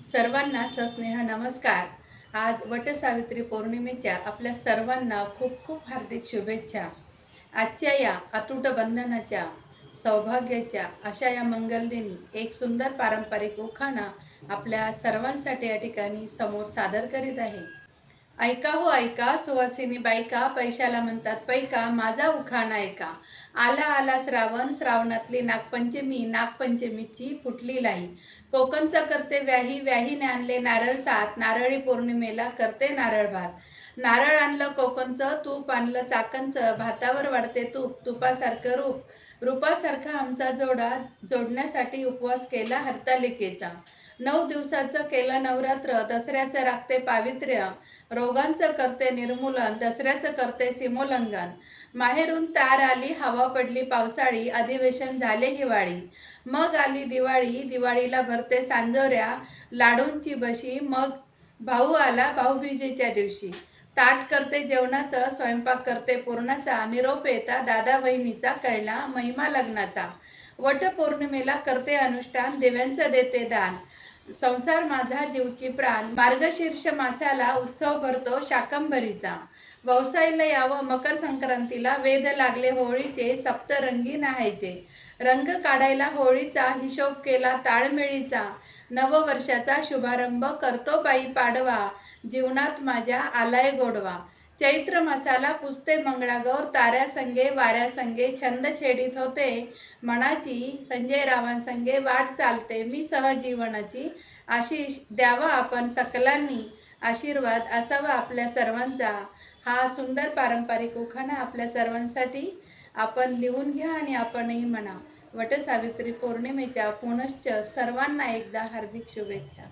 सर्वांना सस्नेह नमस्कार। आज वटसावित्री पौर्णिमेच्या आपल्या सर्वांना खूप खूप हार्दिक शुभेच्छा। आजच्या या अतूट बंधनाच्या सौभाग्याच्या अशा या मंगलदिनी एक सुंदर पारंपरिक उखाणा आपल्या सर्वांसाठी या ठिकाणी समोर सादर करीत आहे। ऐका हो ऐका सुवासिनी बायका, पैशाला म्हणतात पैका, माझा उखाणा ऐका। आला आला श्रावण, श्रावणातली नागपंचमी, नागपंचमीची फुटली लाई। कोकणचं करते व्याही, व्याहीने आणले नारळ सात, नारळी पौर्णिमेला करते नारळ भात। नारळ आणलं कोकणचं, तूप आणलं चाकणचं, भातावर वाढते तूप, तुपासारखं रूप, रूपासारखा आमचा जोडा, जोडण्यासाठी उपवास केला हरतालिकेचा। 9 दिवसाचं केलं नवरात्र, दसऱ्याचं राखते पावित्र्य, रोगांचं करते निर्मूलन, दसऱ्याचं करते सीमोल्लंघन। माहेरून तार आली, हवा पडली पावसाळी, अधिवेशन झाले हिवाळी। मग आली दिवाळी, दिवाळीला भरते सांजोऱ्या, लाडूंची बशी। मग भाऊ आला भाऊबीजेच्या दिवशी, ताट करते जेवणाचं, स्वयंपाक करते पुरणाचा। निरोप येता दादा वहिनीचा, कळला महिमा लग्नाचा। वटपौर्णिमेला करते अनुष्ठान, दिव्यांचं देते दान, संसार माझा जीव की प्राण। मार्गशीर्ष मासाला उत्सव भरतो शाकंभरीचा, व्यवसायाला यावं मकर संक्रांतीला, वेध लागले होळीचे, सप्तरंगी नाहायचे। रंग काढायला होळीचा, हिशोब केला ताळमेळीचा, नववर्षाचा शुभारंभ करतो बाई पाडवा, जीवनात माझ्या आलाय गोडवा। चैत्र मासाला पुजते मंगळागौर, ताऱ्यासंगे वाऱ्यासंगे छंद छेडीत होते मनाची, संजय रावांसंगे वाट चालते मी सहजीवनाची। आशिष द्यावा आपण सकलांनी, आशीर्वाद असावा आपल्या सर्वांचा। हा सुंदर पारंपरिक उखाणा आपल्या सर्वांसाठी आपण लिहून घ्या आणि आपणही म्हणा। वटसावित्री पौर्णिमेच्या पुनश्च सर्वांना एकदा हार्दिक शुभेच्छा।